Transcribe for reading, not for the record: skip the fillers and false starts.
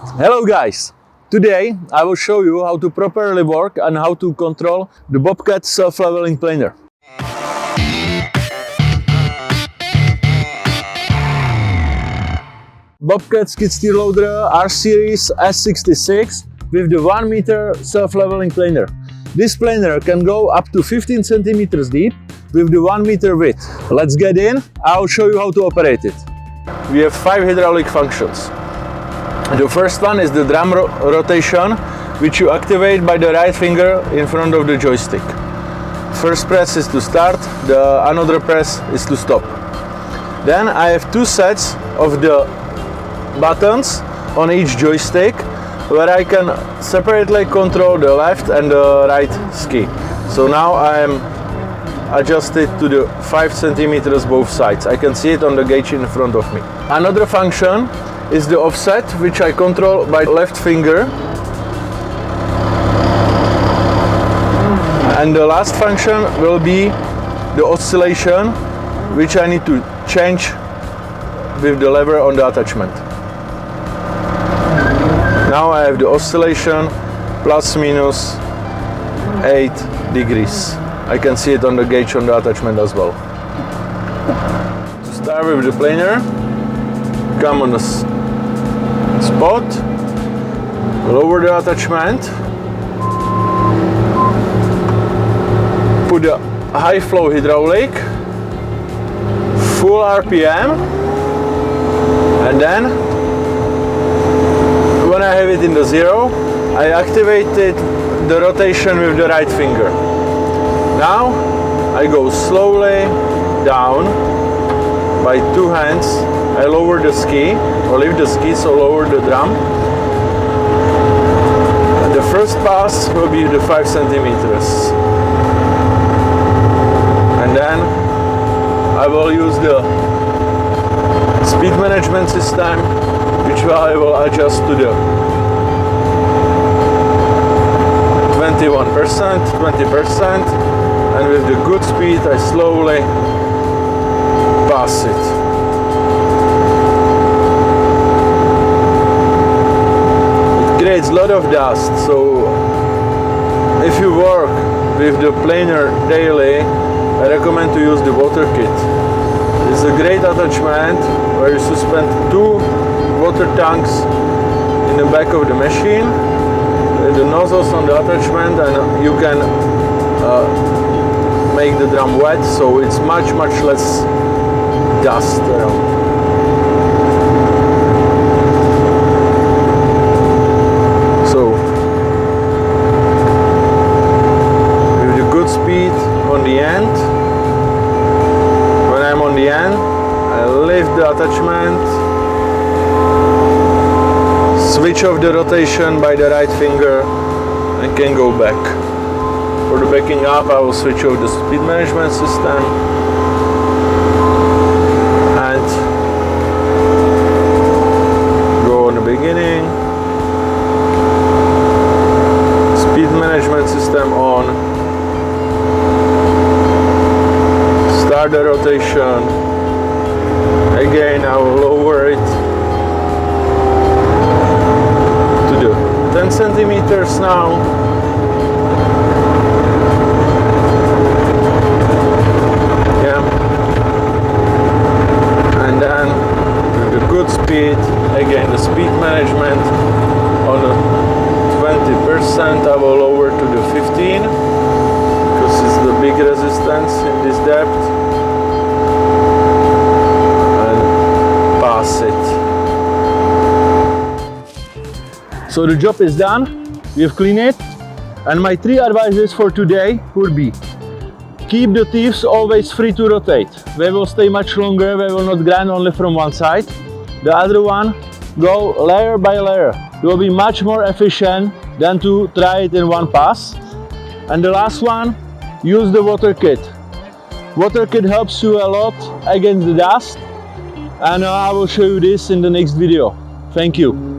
Hello guys! Today I will show you how to properly work and how to control the Bobcat self-leveling planer. Bobcat skid steer loader R Series S66 with the 1 meter self-leveling planer. This planer can go up to 15 centimeters deep with the 1 meter width. Let's get in, I'll show you how to operate it. We have 5 hydraulic functions. The first one is the drum rotation, which you activate by the right finger in front of the joystick. First press is to start, the another press is to stop. Then I have 2 sets of the buttons on each joystick where I can separately control the left and the right ski. So now I am adjusted to the 5 centimeters both sides. I can see it on the gauge in front of me. Another function is the offset, which I control by left finger. And the last function will be the oscillation, which I need to change with the lever on the attachment. Now I have the oscillation plus minus 8 degrees. I can see it on the gauge on the attachment as well. To start with the planer, come on the spot, lower the attachment, put the high flow hydraulic, full RPM, and then when I have it in the zero, I activated the rotation with the right finger. Now I go slowly down by 2 hands. I lower the ski, or lift the ski, so lower the drum. And the first pass will be the 5 centimeters. And then I will use the speed management system, which I will adjust to the 21%, 20%, and with the good speed I slowly pass it. Creates a lot of dust, so if you work with the planer daily, I recommend to use the water kit. It's a great attachment where you suspend 2 water tanks in the back of the machine, the nozzles on the attachment, and you can make the drum wet, so it's much less dust around. On the end, when I'm on the end, I lift the attachment, switch off the rotation by the right finger, and can go back. For the backing up, I will switch off the speed management system and go on the beginning, speed management system on, start the rotation, again I will lower it to the 10 centimeters now, yeah, and then with a good speed, again the speed management on the 20%, I will lower to the 15 because it's the big resistance in this depth. So the job is done, we have cleaned it, and my 3 advices for today would be: keep the teeth always free to rotate. They will stay much longer, they will not grind only from one side. The other one, go layer by layer. It will be much more efficient than to try it in one pass. And the last one, use the water kit. Water kit helps you a lot against the dust, and I will show you this in the next video. Thank you.